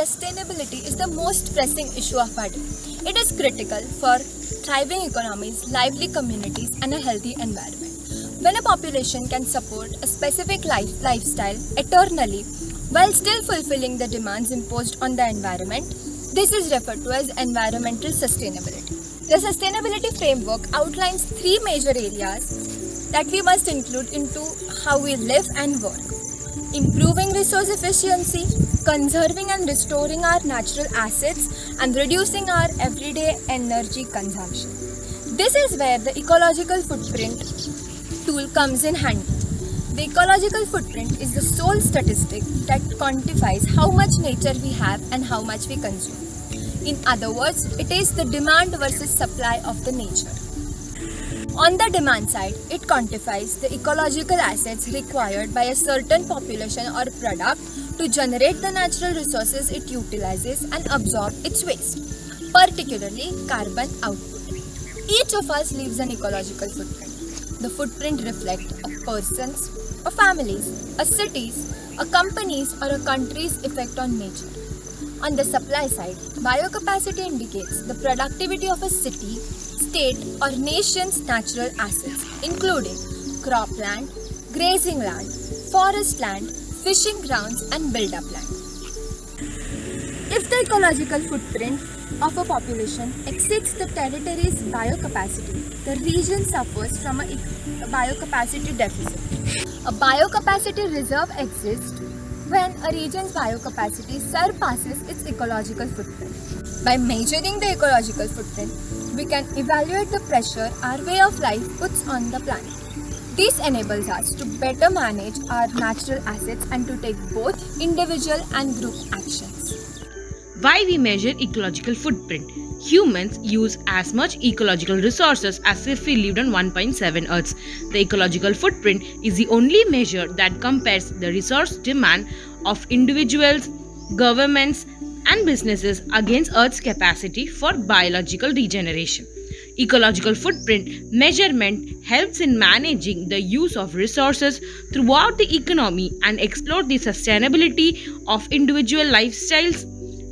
sustainability is the most pressing issue of our day. It is critical for thriving economies, lively communities, and a healthy environment. When a population can support a specific lifestyle eternally while still fulfilling the demands imposed on the environment, this is referred to as environmental sustainability. The sustainability framework outlines three major areas that we must include into how we live and work: improving resource efficiency, conserving and restoring our natural assets, and reducing our everyday energy consumption. This is where the ecological footprint tool comes in handy. The ecological footprint is the sole statistic that quantifies how much nature we have and how much we consume. In other words, it is the demand versus supply of the nature. On the demand side, it quantifies the ecological assets required by a certain population or product to generate the natural resources it utilizes and absorb its waste, particularly carbon output. Each of us leaves an ecological footprint. The footprint reflects a person's, a family's, a city's, a company's, or a country's effect on nature. On the supply side, biocapacity indicates the productivity of a city, state, or nation's natural assets, including cropland, grazing land, forest land, fishing grounds, and build-up land. If the ecological footprint of a population exceeds the territory's biocapacity, the region suffers from a biocapacity deficit. A biocapacity reserve exists when a region's biocapacity surpasses its ecological footprint. By measuring the ecological footprint, we can evaluate the pressure our way of life puts on the planet. This enables us to better manage our natural assets and to take both individual and group actions. Why we measure ecological footprint? Humans use as much ecological resources as if we lived on 1.7 Earths. The ecological footprint is the only measure that compares the resource demand of individuals, governments, and businesses against Earth's capacity for biological regeneration. Ecological footprint measurement helps in managing the use of resources throughout the economy and explore the sustainability of individual lifestyles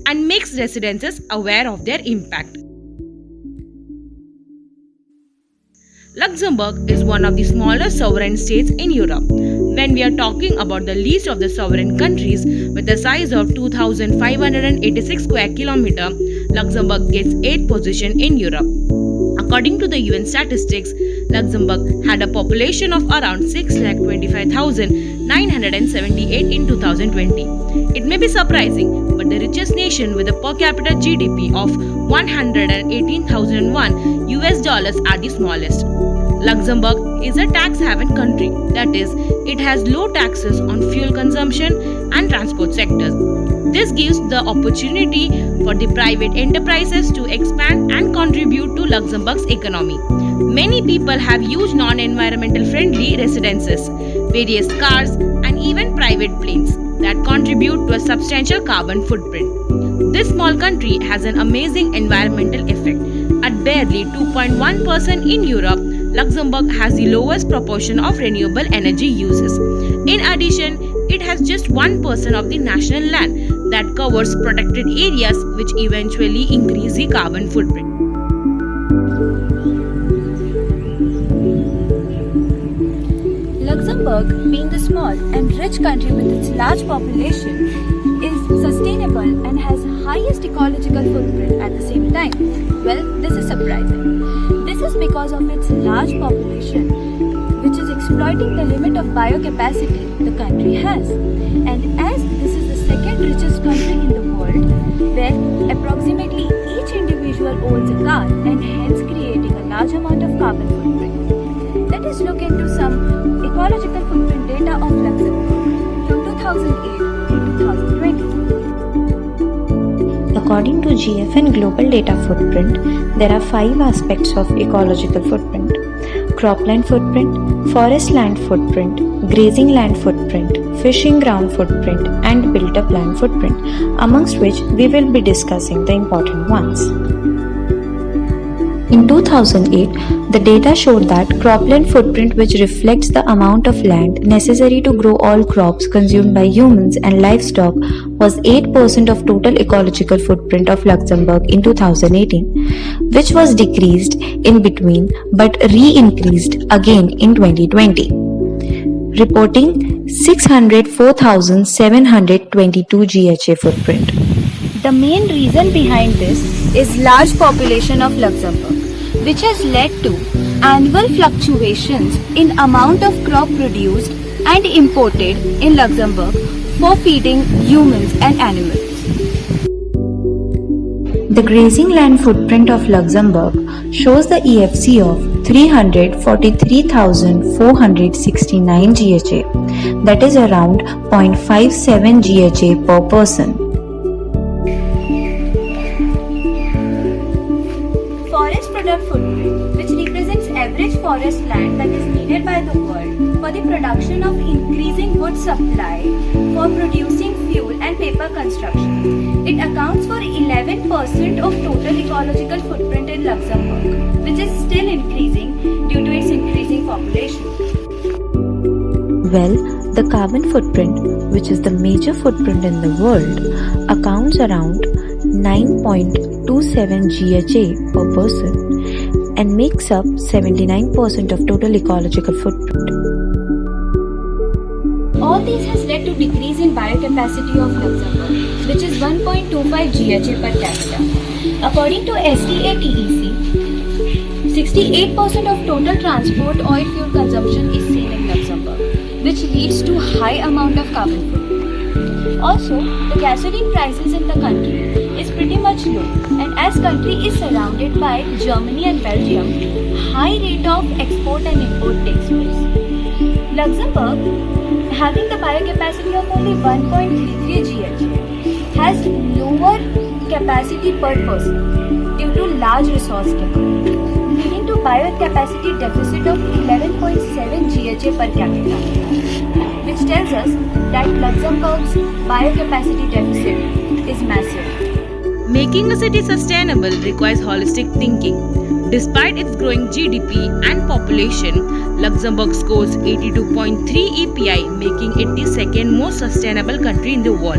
and makes residents aware of their impact. Luxembourg is one of the smallest sovereign states in Europe. When we are talking about the least of the sovereign countries with a size of 2,586 square kilometers, Luxembourg gets 8th position in Europe. According to the UN statistics, Luxembourg had a population of around 6,25,978 in 2020. It may be surprising, but the richest nation with a per capita GDP of $118,001 are the smallest. Luxembourg is a tax haven country, that is, it has low taxes on fuel consumption and transport sectors. This gives the opportunity for the private enterprises to expand and contribute to Luxembourg's economy. Many people have huge non-environmental friendly residences, various cars, and even private planes that contribute to a substantial carbon footprint. This small country has an amazing environmental effect. At barely 2.1% in Europe, Luxembourg has the lowest proportion of renewable energy uses. In addition, it has just 1% of the national land that covers protected areas, which eventually increase the carbon footprint. Luxembourg, being a small and rich country with its large population, is sustainable and has highest ecological footprint at the same time. Well, this is surprising. This is because of its large population, which is exploiting the limit of biocapacity the country has. And as this is the second richest country in the world, where approximately each individual owns a car and hence creating a large amount of carbon footprint. Let us look into some ecological footprint data of Luxembourg from 2008 to 2020. According to GFN Global Data Footprint, there are 5 aspects of ecological footprint: cropland footprint, forest land footprint, grazing land footprint, fishing ground footprint, and built-up land footprint, amongst which we will be discussing the important ones. In 2008, the data showed that cropland footprint, which reflects the amount of land necessary to grow all crops consumed by humans and livestock, was 8% 9% of total ecological footprint of Luxembourg in 2018, which was decreased in between but re-increased again in 2020, reporting 604,722 GHA footprint. The main reason behind this is large population of Luxembourg, which has led to annual fluctuations in amount of crop produced and imported in Luxembourg for feeding humans and animals. The grazing land footprint of Luxembourg shows the EFC of 343,469 GHA, that is around 0.57 GHA per person. Forest product footprint, which represents average forest land that is needed by the world for the production of increasing wood supply for producing fuel and paper construction. It accounts for 11% of total ecological footprint in Luxembourg, which is still increasing due to its increasing population. Well, the carbon footprint, which is the major footprint in the world, accounts around 9.27 GHA per person and makes up 79% of total ecological footprint. All this has led to decrease in biocapacity of Luxembourg, which is 1.25 GHA per capita. According to SDA-TEC, 68% of total transport oil fuel consumption is seen in Luxembourg, which leads to high amount of carbon footprint. Also, the gasoline prices in the country is pretty much low, and as country is surrounded by Germany and Belgium, high rate of export and import takes place. Luxembourg, having the biocapacity of only 1.33 GHA, has lower capacity per person due to large resource demand, leading to biocapacity deficit of 11.7 GHA per capita, which tells us that Luxembourg's biocapacity deficit is massive. Making a city sustainable requires holistic thinking. Despite its growing GDP and population, Luxembourg scores 82.3 EPI, making it the second most sustainable country in the world.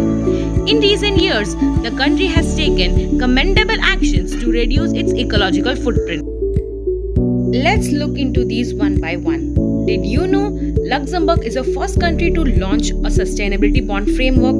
In recent years, the country has taken commendable actions to reduce its ecological footprint. Let's look into these one by one. Did you know Luxembourg is the first country to launch a sustainability bond framework,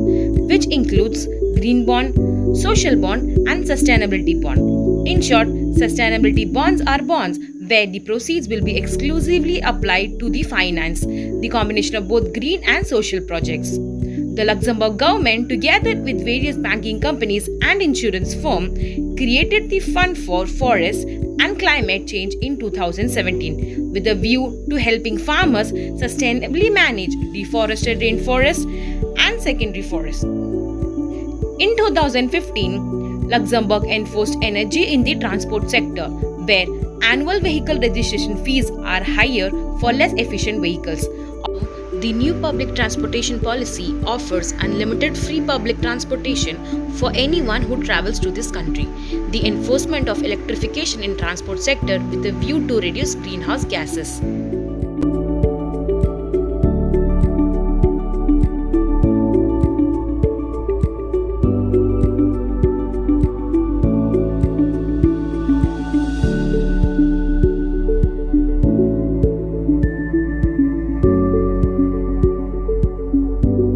which includes green bond, social bond and sustainability bond. In short, sustainability bonds are bonds where the proceeds will be exclusively applied to the finance the combination of both green and social projects. The Luxembourg government, together with various banking companies and insurance firms, created the Fund for Forest and Climate Change in 2017 with a view to helping farmers sustainably manage deforested rainforest and secondary forests. In 2015, Luxembourg enforced energy in the transport sector, where annual vehicle registration fees are higher for less efficient vehicles. The new public transportation policy offers unlimited free public transportation for anyone who travels to this country. The enforcement of electrification in transport sector with a view to reduce greenhouse gases.